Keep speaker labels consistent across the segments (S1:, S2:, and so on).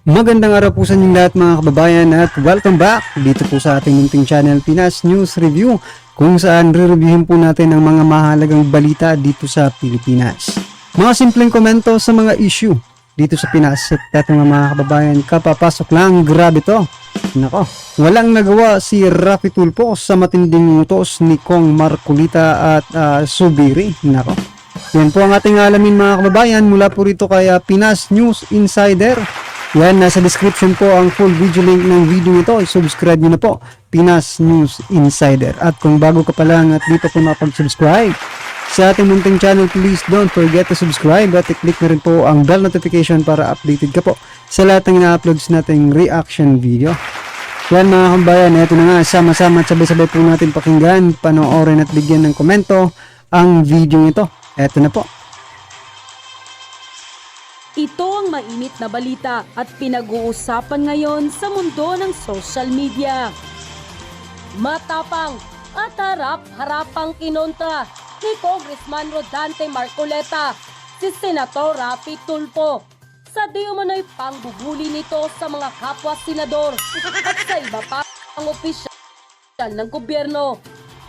S1: Magandang araw po sa inyong lahat mga kababayan at welcome back dito po sa ating munting channel Pinas News Review, kung saan re-reviewin po natin ang mga mahalagang balita dito sa Pilipinas. Mga simpleng komento sa mga issue dito sa Pinas at mga kababayan, kapapasok lang, grabe to. Nako, walang nagawa si Raffy Tulfo sa matinding utos ni Kong Marcolita at Subiri. Nako, yan po ang ating alamin mga kababayan mula po rito kay Pinas News Insider. Yan, nasa description po ang full video link ng video nito. I-subscribe nyo na po, Pinas News Insider. At kung bago ka pa lang at di pa po nakapag-subscribe sa ating munting channel, please don't forget to subscribe at i-click na rin po ang bell notification para updated ka po sa lahat ng ina-uploads nating reaction video. Yan mga kabayan, eto na nga, sama-sama at sabay-sabay po natin pakinggan, panoorin at bigyan ng komento ang video nito. Eto na po.
S2: Ito ang mainit na balita at pinag-uusapan ngayon sa mundo ng social media. Matapang at harap-harapang kinontra ni Congressman Rodante Marcoleta si Senator Raffy Tulfo sa di umano'y pangbubuli nito sa mga kapwa senador at sa iba pang opisyal ng gobyerno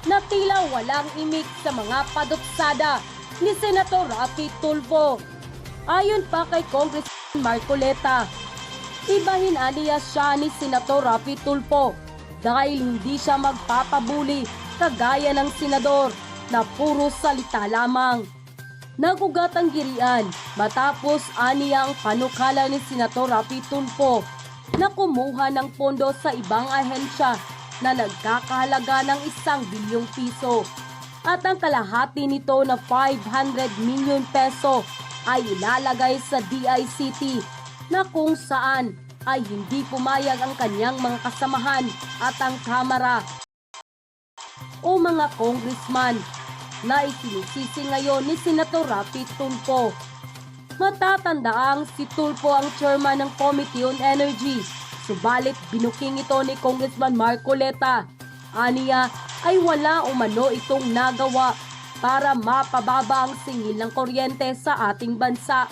S2: na tila walang imik sa mga paduksada ni Senator Raffy Tulfo. Ayon pa kay Congressman Marcoleta, ibahin aniya siya ni Senator Raffy Tulfo dahil hindi siya magpapabuli kagaya ng senador na puro salita lamang. Nagugat ang girian matapos aniya ang panukala ni Senator Raffy Tulfo na kumuha ng pondo sa ibang ahensya na nagkakahalaga ng 1 bilyong piso at ang kalahati nito na 500 million peso ay ilalagay sa DICT na kung saan ay hindi pumayag ang kanyang mga kasamahan at ang Kamara o mga congressman na isinusisi ngayon ni Senator Raffy Tulfo. Matatandaang si Tulfo ang chairman ng Committee on Energy, subalit binuking ito ni Congressman Marcoleta. Aniya ay wala umano itong nagawa para mapababa ang singil ng kuryente sa ating bansa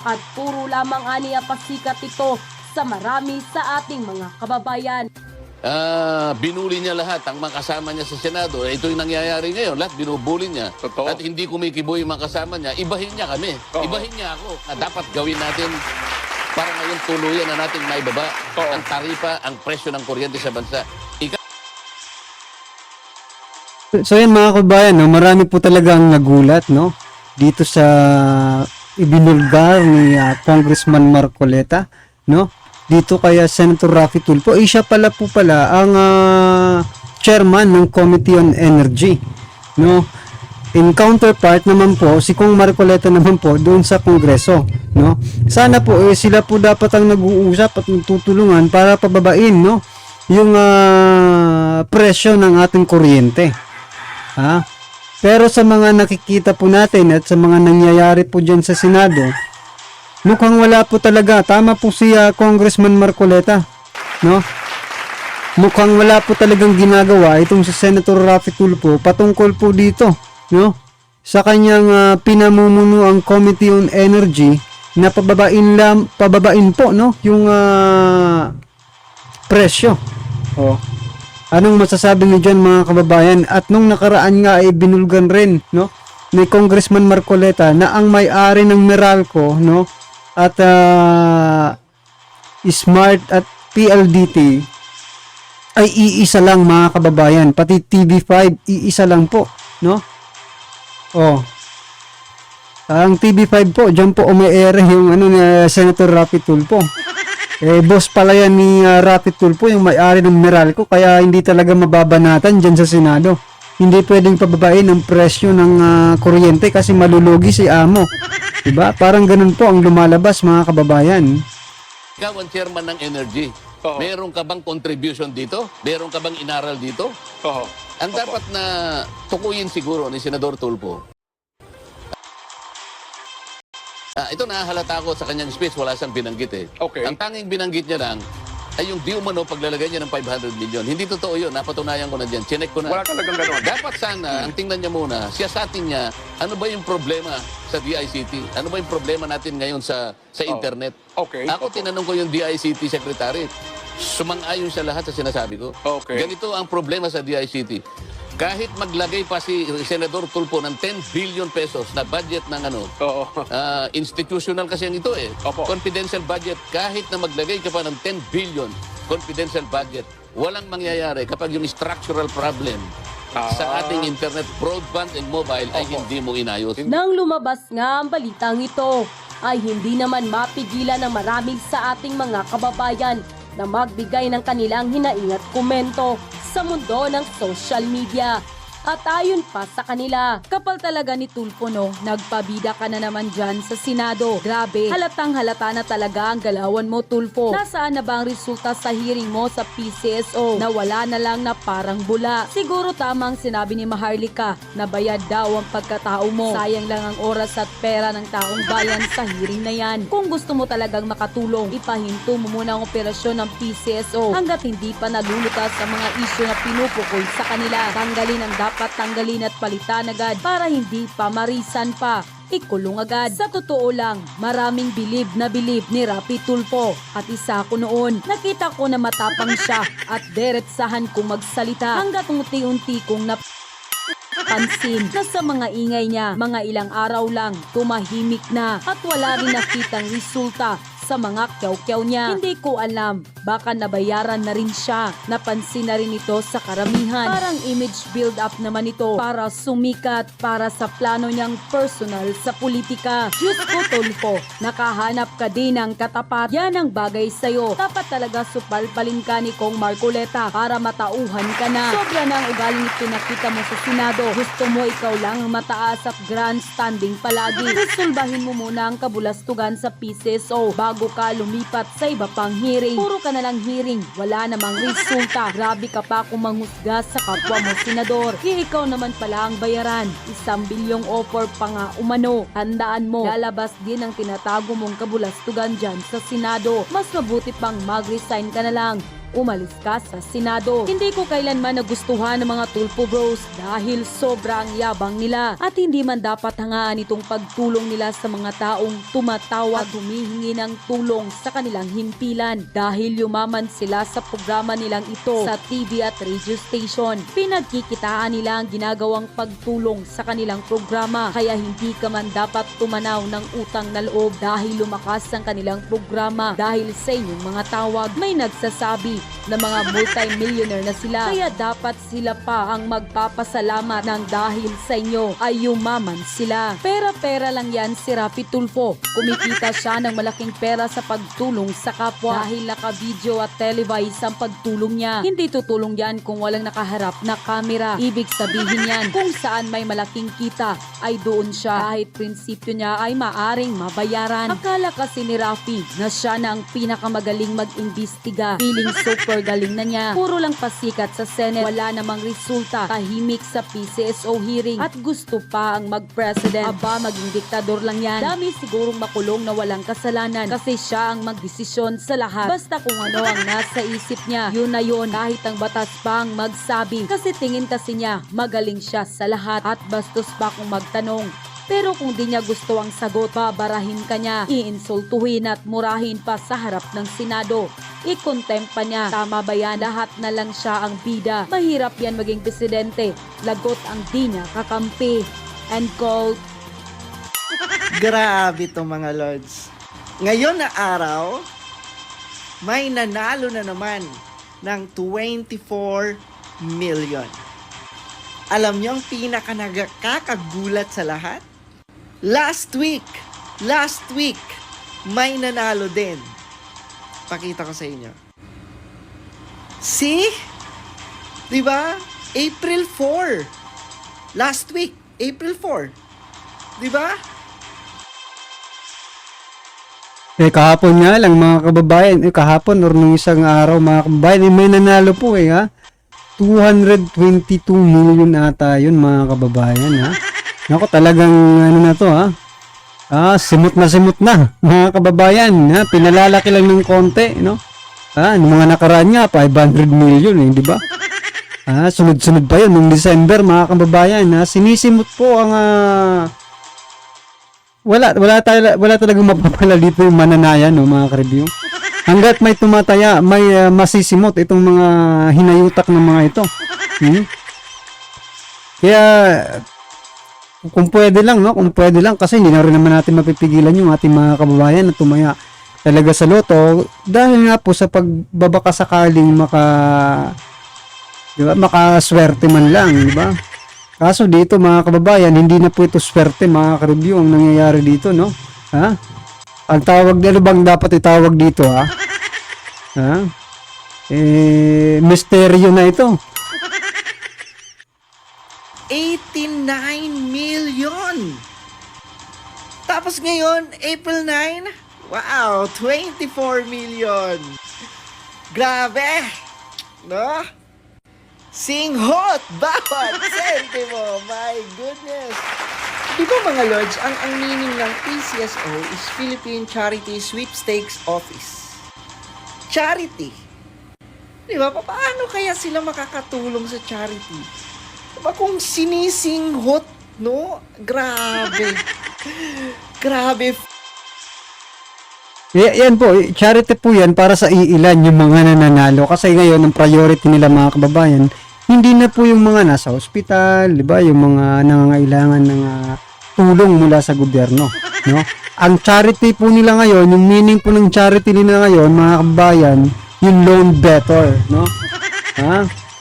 S2: at puro lamang aniya pasikat ito sa marami sa ating mga kababayan.
S3: Binuli niya lahat ang mga kasama niya sa Senado. Ito yung nangyayari ngayon. Lahat binubuli niya.
S4: Totoo.
S3: At hindi kumikibo yung mga kasama niya. Ibahin niya kami.
S4: Oo.
S3: Ibahin niya ako na dapat gawin natin para ngayon tuluyan na natin maibaba
S4: Oo.
S3: ang taripa, ang presyo ng kuryente sa bansa.
S1: So yan mga kabayan, no, marami po talagang nagulat, no, dito sa ibinulgar ni Congressman Marcoleta, no, dito kaya Senator Raffy Tulfo. Siya pala ang chairman ng Committee on Energy, no. In counterpart naman po si Kong Marcoleta naman po doon sa Kongreso, no. Sana po sila po dapat ang nag-uusap at tutulungan para pababain, no, yung presyo ng ating kuryente. Pero sa mga nakikita po natin at sa mga nangyayari po dyan sa Senado, mukhang wala po talaga. Tama po si Congressman Marcoleta, no? Mukhang wala po talagang ginagawa itong si Senator Raffy Tulfo patungkol po dito, no? Sa kanyang pinamumuno ang Committee on Energy na pababain po, no, yung presyo. Anong masasabi niyo dyan mga kababayan? At nung nakaraan nga ay binulgan rin, no, ni Congressman Marcoleta na ang may-ari ng Meralco, no, at Smart at PLDT ay iisa lang mga kababayan. Pati TV5 iisa lang po, no? Ang TV5 po, dyan po umiere yung ni Senator Raffy Tulfo. Boss pala yan ni Raffy Tulfo, yung may-ari ng Meralco, kaya hindi talaga mababanatan dyan sa Senado. Hindi pwedeng pababain ang presyo ng kuryente kasi malulugi si amo. Diba? Parang ganun po ang lumalabas mga kababayan.
S3: Ikaw ang chairman ng energy.
S4: Oo.
S3: Meron ka bang contribution dito? Meron ka bang inaral dito?
S4: Oo.
S3: Ang dapat na tukuyin siguro ni Senador Tulfo. Ito nahahalata ako sa kanyang speech, wala siyang binanggit eh.
S4: Okay.
S3: Ang tanging binanggit niya lang, ay yung di umano paglalagay niya ng 500 million. Hindi totoo yun. Napatunayan ko na dyan. Chinek ko na.
S4: Wala talagang gano'n.
S3: Dapat sana, ang tingnan niya muna, siyasatin niya, ano ba yung problema sa DICT? Ano ba yung problema natin ngayon sa internet?
S4: Okay.
S3: Ako tinanong ko yung DICT secretary. Sumang-ayon siya lahat sa sinasabi ko.
S4: Okay.
S3: Ganito ang problema sa DICT. Kahit maglagay pa si Senador Tulfo ng 10 billion pesos na budget ng
S4: Oo.
S3: institutional kasi ang ito eh.
S4: Opo.
S3: Confidential budget, kahit na maglagay ka pa ng 10 billion confidential budget, walang mangyayari kapag yung structural problem sa ating internet, broadband and mobile ay hindi mo inayos.
S2: Nang lumabas nga ang balitang ito, ay hindi naman mapigilan ng marami sa ating mga kababayan na magbigay ng kanilang hinaing at komento sa mundo ng social media. At ayon pa sa kanila, kapal talaga ni Tulfo no, nagpabida ka na naman dyan sa Senado. Grabe, halatang halata na talaga ang galawan mo, Tulfo. Nasaan na ba ang resulta sa hearing mo sa PCSO na wala na lang na parang bula? Siguro tamang sinabi ni Maharlika na bayad daw ang pagkatao mo. Sayang lang ang oras at pera ng taong bayan sa hearing na yan. Kung gusto mo talagang makatulong, ipahinto mo muna ang operasyon ng PCSO hanggat hindi pa nalulutas sa mga isyu na pinupukol sa kanila. Tanggalin ang dapat tanggalin at palitan agad para hindi pa marisan pa. Ikulong agad. Sa totoo lang, maraming bilib ni Rapi Tulfo. At isa ko noon, nakita ko na matapang siya at diretsahan kong magsalita hanggat unti-unti kong pansin na sa mga ingay niya, mga ilang araw lang, tumahimik na at wala rin nakitang resulta sa mga kyaw-kyaw niya. Hindi ko alam, baka nabayaran na rin siya. Napansin na rin ito sa karamihan. Parang image build-up naman ito para sumikat para sa plano niyang personal sa politika. Diyos ko, Tulfo, nakahanap ka din ng katapat. Yan ang bagay sa'yo. Dapat talaga supalpalin ka ni Kong Marcoleta para matauhan ka na. Sobra na ang ugaling pinakita mo sa Senado. Gusto mo ikaw lang ang mataas at grandstanding palagi. Resolbahin mo muna ang kabulastugan sa PCSO bago ka lumipat sa iba pang hearing. Puro ka na lang hearing, wala namang resulta. Grabe ka pa kung manghusga sa kapwa mo senador. Ikaw naman pala ang bayaran. 1 bilyong offer pa nga umano. Handaan mo, lalabas din ang tinatago mong kabulastugan dyan sa Senado. Mas mabuti pang mag-resign ka na lang. Umalis ka sa Senado. Hindi ko kailanman nagustuhan ng mga Tulfo Bros dahil sobrang yabang nila at hindi man dapat hangaan itong pagtulong nila sa mga taong tumatawag at humihingi ng tulong sa kanilang himpilan dahil yumaman sila sa programa nilang ito sa TV at radio station. Pinagkikitaan nila ang ginagawang pagtulong sa kanilang programa kaya hindi ka man dapat tumanaw ng utang na loob dahil lumakas ang kanilang programa dahil sa inyong mga tawag. May nagsasabi na mga multi-millionaire na sila kaya dapat sila pa ang magpapasalamat ng dahil sa inyo ay yumaman sila. Pera-pera lang yan si Rapi Tulfo. Kumikita siya ng malaking pera sa pagtulong sa kapwa dahil naka-video at televise ang pagtulong niya. Hindi tutulong yan kung walang nakaharap na kamera. Ibig sabihin yan kung saan may malaking kita ay doon siya kahit prinsipyo niya ay maaring mabayaran. Akala kasi ni Rafi na siya na ang pinakamagaling mag-imbestiga. Feeling super galing na niya. Puro lang pasikat sa Senate. Wala namang resulta. Tahimik sa PCSO hearing. At gusto pa ang mag-president. Aba, maging diktador lang yan. Dami sigurong makulong na walang kasalanan. Kasi siya ang magdesisyon sa lahat. Basta kung ano ang nasa isip niya, yun na yun. Kahit ang batas pa ang magsabi. Kasi tingin kasi niya, magaling siya sa lahat. At bastos pa kung magtanong. Pero kung di niya gusto ang sagot, babarahin ka niya, iinsultuhin at murahin pa sa harap ng Senado. I-contempt pa niya. Tama ba yan? Lahat na lang siya ang bida. Mahirap yan maging presidente. Lagot ang di niya kakampi. And quote.
S5: Grabe to mga lords. Ngayon na araw, may nanalo na naman ng 24 million. Alam niyo ang pinaka nakakagulat sa lahat? Last week, may nanalo din. Pakita ko sa inyo. See? Diba? April 4. Last week, April 4. Diba?
S1: Kahapon nga lang mga kababayan, kahapon or nung isang araw mga kababayan, may nanalo po ha. 222 million ata yun mga kababayan ha. Naku, talagang ano na to ha. Simot na mga kababayan ha. Pinalalaki lang ng konti, no? Nung mga nakaraan nga, 500 million di ba? Sunod-sunod pa yun, nung December, mga kababayan, sinisimot po ang, wala talagang mapapala dito yung mananayan, no, mga ka-review. Hanggat may tumataya, may masisimot itong mga hinayutak ng mga ito. Kaya, kung pwede lang, no, kasi hindi na rin naman natin mapipigilan yung ating mga kababayan na tumaya talaga sa loto dahil nga po sa pagbabaka sakaling makaswerte man lang, di ba? Kaso dito mga kababayan, hindi na po ito swerte mga ka-review ang nangyayari dito, no? Ang tawag, ano bang dapat itawag dito, misteryo na ito.
S5: 89 million! Tapos ngayon, April 9, wow, 24 million! Grabe! No? Singhot! Bawat sentimo! My goodness! Di ba mga lords, ang meaning ng PCSO is Philippine Charity Sweepstakes Office. Charity. Di ba? Paano kaya sila makakatulong sa charity? Di ba kung sinisinghot, no? Grabe. Grabe.
S1: Yan po, charity po yan para sa iilan yung mga nananalo. Kasi ngayon, ang priority nila mga kababayan, hindi na po yung mga nasa ospital, di ba? Yung mga nangangailangan ng tulong mula sa gobyerno, no? Ang charity po nila ngayon, yung meaning po ng charity nila ngayon, mga kababayan, yung loan debtor, no?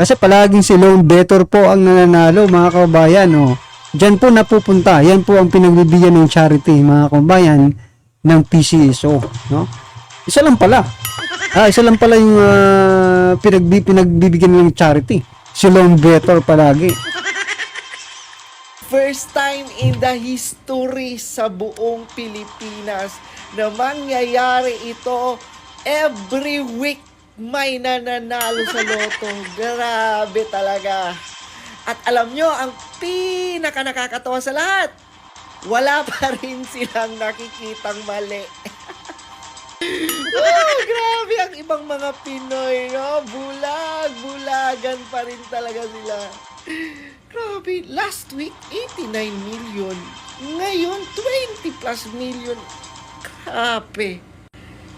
S1: Kasi palaging si loan debtor po ang nananalo, mga kababayan, no? Diyan po napupunta. Yan po ang pinagbibigyan ng charity, mga kababayan, ng PCSO, no? Isa lang pala yung pinagbibigyan ng charity. Si loan debtor palagi.
S5: First time in the history sa buong Pilipinas na mangyayari ito. Every week may nananalo sa loto. Grabe talaga. At alam nyo, ang pinaka nakakatawa sa lahat, wala pa rin silang nakikitang mali. Oh, grabe ang ibang mga Pinoy, no? Bulagan pa rin talaga sila. Grabe, last week, 89 million. Ngayon, 20 plus million. Grabe.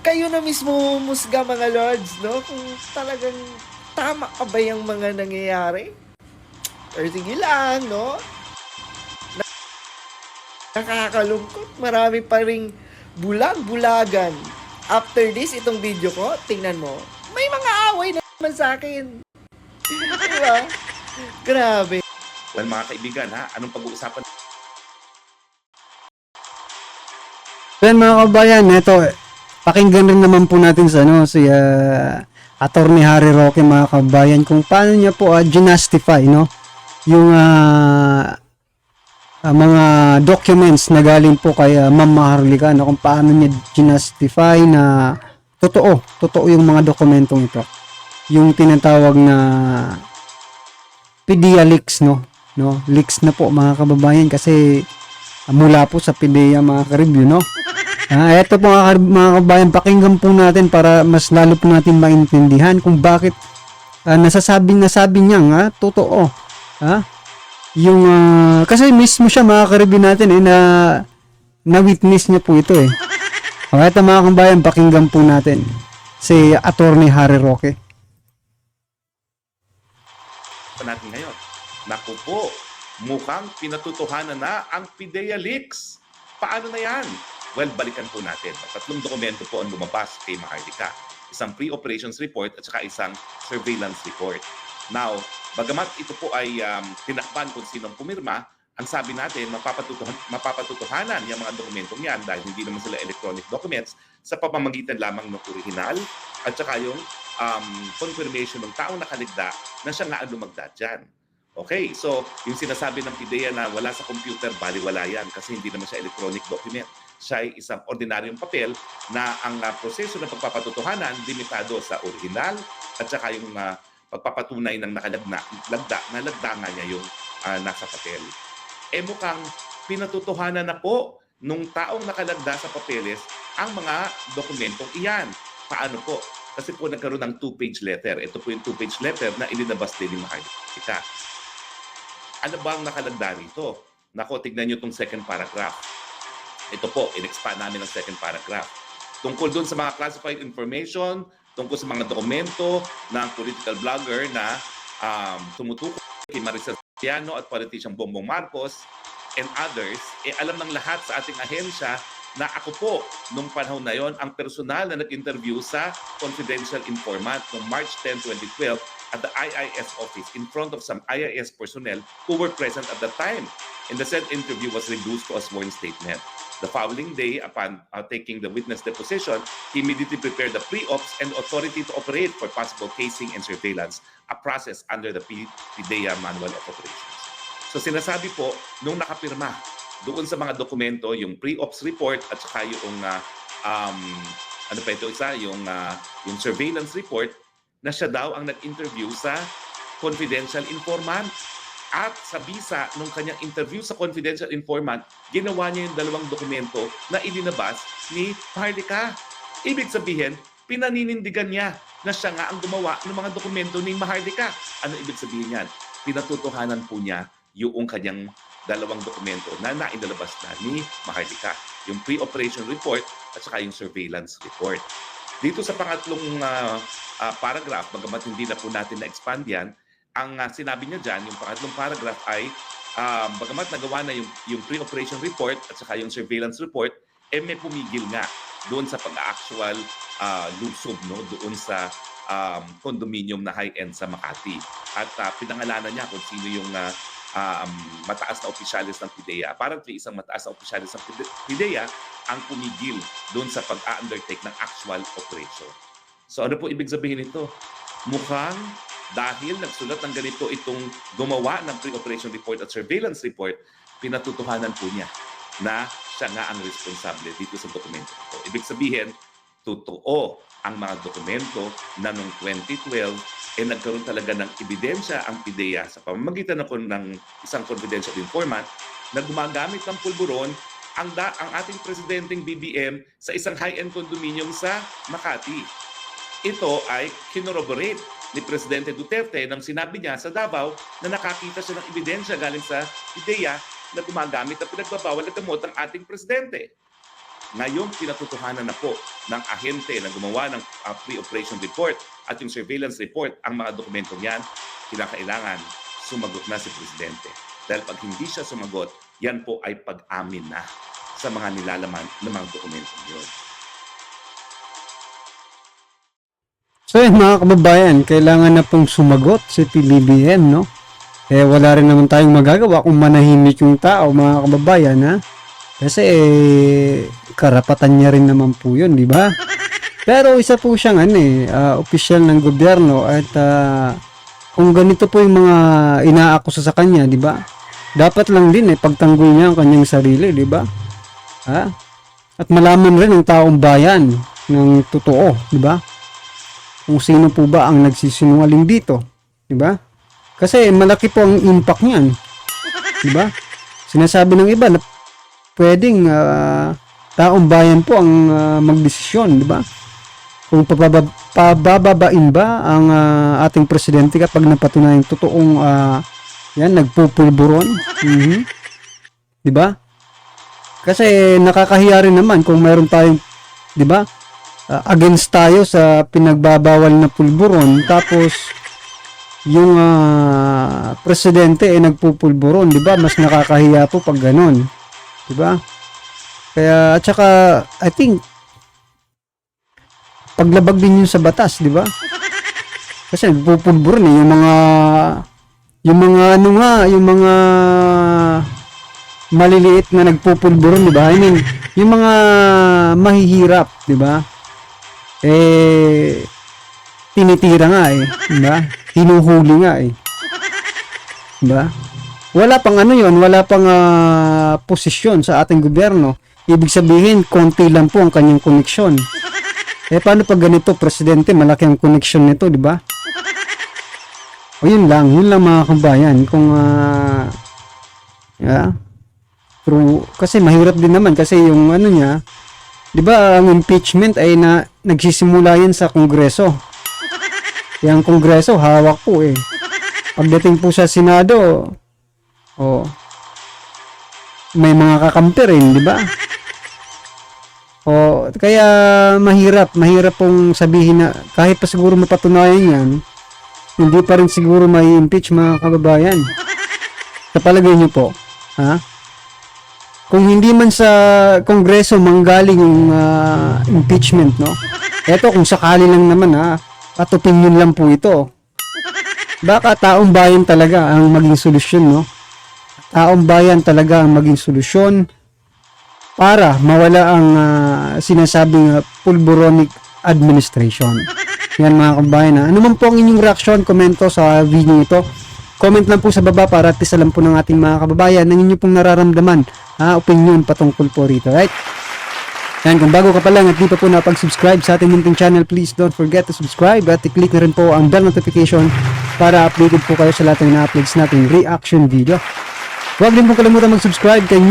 S5: Kayo na mismo musga, mga lords, no? Kung talagang tama ka ba yung mga nangyayari? Or sige lang, no? Nakakalungkot. Marami pa ring bulag-bulagan. After this, itong video ko, tingnan mo, may mga away naman sa akin. Diba? Grabe.
S4: Well, mga kaibigan, anong pag-uusapan?
S1: Yan mga kabayan, ito, pakinggan rin naman po natin sa si Attorney Harry Roque, mga kabayan, kung paano niya po ginastify, no? Yung mga documents na galing po kay Ma'am Maharlika, no? Kung paano niya ginastify na totoo yung mga dokumentong ito. Yung tinatawag na PDEA leaks, no? Leaks na po mga kababayan kasi mula po sa PDEA, mga ka-review, no? Ito po mga kababayan, pakinggan po natin para mas lalo po natin maintindihan kung bakit nasabi niya totoo. Yung kasi mismo siya, mga ka-review natin na witness niya po ito ito mga kababayan, pakinggan po natin si Attorney Harry Roque.
S4: Natin ngayon. Naku po, mukhang pinatutuhanan na ang PDEA leaks. Paano na yan? Well, balikan po natin. Tatlong dokumento po ang lumabas kay Maharlika. Isang pre-operations report at saka isang surveillance report. Now, bagamat ito po ay tinakban kung sinong pumirma, ang sabi natin, mapapatutuhanan yung mga dokumentong yan dahil hindi naman sila electronic documents sa pamamagitan lamang ng original at saka yung confirmation ng taong nakaligda na siya nga ang lumagda dyan. Okay, so yung sinasabi ng PDEA na wala sa computer, baliwala yan kasi hindi naman siya electronic document. Siya ay isang ordinaryong papel na ang proseso ng pagpapatutuhanan limitado sa original at saka yung pagpapatunay ng nakalagda nga niya yung nasa papel. Mukhang pinatutuhanan na po nung taong nakalagda sa papeles ang mga dokumentong iyan. Paano po? Kasi po nagkaroon ng 2-page letter. Ito po yung 2-page letter na ilinabas din ni Maharlika. Ano ba ang nakalagda rito? Nako, tignan nyo itong second paragraph. Ito po, in-expand namin ang second paragraph. Tungkol doon sa mga classified information, tungkol sa mga dokumento ng political blogger na tumutukoy kay Maricel Soriano at politician Bongbong Marcos and others, alam ng lahat sa ating ahensya na ako po, nung panahon na yon, ang personal na nag-interview sa confidential informant noong March 10, 2012 at the IIS office in front of some IIS personnel who were present at the time. And the said interview was reduced to a sworn statement. The following day, upon taking the witness deposition, he immediately prepared the pre-ops and authority to operate for possible casing and surveillance, a process under the PDEA Manual of Operations. So sinasabi po, nung nakapirma doon sa mga dokumento, yung pre-ops report at saka yung ano pa ito isa, yung surveillance report, na siya daw ang nag-interview sa confidential informant. At sa bisa nung kanyang interview sa confidential informant, ginawa niya yung dalawang dokumento na ilinabas ni Maharlika. Ibig sabihin, pinaninindigan niya na siya nga ang gumawa ng mga dokumento ni Maharlika. Ano ibig sabihin yan? Pinatutuhanan po niya yung kanyang dalawang dokumento na nainalabas na ni Maharlika. Yung pre-operation report at saka yung surveillance report. Dito sa pangatlong paragraph, bagamat hindi na po natin na-expand yan, ang sinabi niya dyan, yung pangatlong paragraph ay bagamat nagawa na yung pre-operation report at saka yung surveillance report, may pumigil nga doon sa pag-actual lusob, no? Doon sa condominium na high-end sa Makati. At pinangalanan niya kung sino yung mataas na opisyalis ng PDEA. Apparently, isang mataas na opisyalis ng PDEA ang pumigil doon sa pag-undertake ng actual operation. So ano po ibig sabihin nito? Mukhang dahil nagsulat ng ganito itong gumawa ng pre-operation report at surveillance report, pinatutuhanan po niya na siya nga ang responsable dito sa dokumento ito. Ibig sabihin, totoo ang mga dokumento na noong 2012 nagkaroon talaga ng ebidensya ang PDEA sa pamamagitan ng isang confidential informant na gumagamit ng pulburon ang ating presidenteng BBM sa isang high-end condominium sa Makati. Ito ay kinorroborate ni Presidente Duterte nang sinabi niya sa Davao na nakakita siya ng ebidensya galing sa PDEA na gumagamit at pinagbabawal na gamot ang ating presidente. Ngayon, pinatutuhanan na po ng ahente na gumawa ng pre-operation report at yung surveillance report ang mga dokumentong yan, kinakailangan sumagot na si Presidente. Dahil pag hindi siya sumagot, yan po ay pag-amin na sa mga nilalaman ng mga dokumentong yun.
S1: So yun mga kababayan, kailangan na pong sumagot si PBBM, no? Wala rin naman tayong magagawa kung manahimik yung tao, mga kababayan, ha? Kasi karapatan niya rin naman po yun, di ba? Pero isa po siyang opisyal ng gobyerno at kung ganito po yung mga inaakusa sa kanya, di ba? Dapat lang din pagtanggol niya ang kanyang sarili, di ba? At malaman rin ng taong bayan ng totoo, di ba? Kung sino po ba ang nagsisinungaling dito, di ba? Kasi malaki po ang impact niyan, di ba? Sinasabi ng iba na pwedeng taong bayan po ang magdesisyon, di ba? Kung pababain ba ang ating presidente kapag napatunayan totoong nagpupulburon, di ba? Kasi nakakahiya rin naman kung mayroon tayong, di ba? Against tayo sa pinagbabawal na pulburon, tapos yung presidente nagpupulburon, di ba? Mas nakakahiya po pag ganon, di ba? Kaya at saka I think paglabag din yun sa batas, di ba? Kasi nagpupulburon yung mga maliliit na nagpupulburon, di ba? I mean, yung mga mahihirap, di ba? Tinitira nga di ba? Hinuhuli nga di ba? Wala pang wala pang posisyon sa ating gobyerno. Ibig sabihin, konti lang po ang kanyang koneksyon. Paano pag ganito, presidente, malaki ang koneksyon nito, di ba? O yun lang mga kabayan, kung true, kasi mahirap din naman kasi yung niya, Di ba ang impeachment ay nagsisimula yan sa Kongreso. Yung Kongreso, hawak po eh. Pagdating po sa Senado, may mga kakampi rin, di ba? Kaya mahirap pong sabihin na kahit pa siguro mapatunayan yan, hindi pa rin siguro may impeach mga kababayan. Sa palagay niyo po, ha? Kung hindi man sa Kongreso manggaling yung impeachment, no? Eto kung sakali lang naman, ha? At opinion lang po ito. Baka taong bayan talaga ang maging solusyon, no? Taong bayan talaga ang maging solusyon para mawala ang sinasabing pulboronic administration. Yan mga kabayan. Ano man po ang inyong reaksyon, komento sa video ito. Comment lang po sa baba para at least alam po ng ating mga kababayan ng inyo pong nararamdaman, opinion patungkol po rito, right? Yan, kung bago ka pa lang at di pa po napag-subscribe sa ating munting channel, please don't forget to subscribe at i-click na rin po ang bell notification para updated po kayo sa lahat ng na-uploads nating reaction video. Huwag din po kalimutan mag-subscribe kay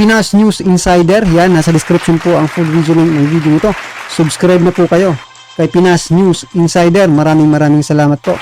S1: Pinas News Insider. Yan, nasa description po ang full video ng video nito. Subscribe na po kayo kay Pinas News Insider. Maraming salamat po.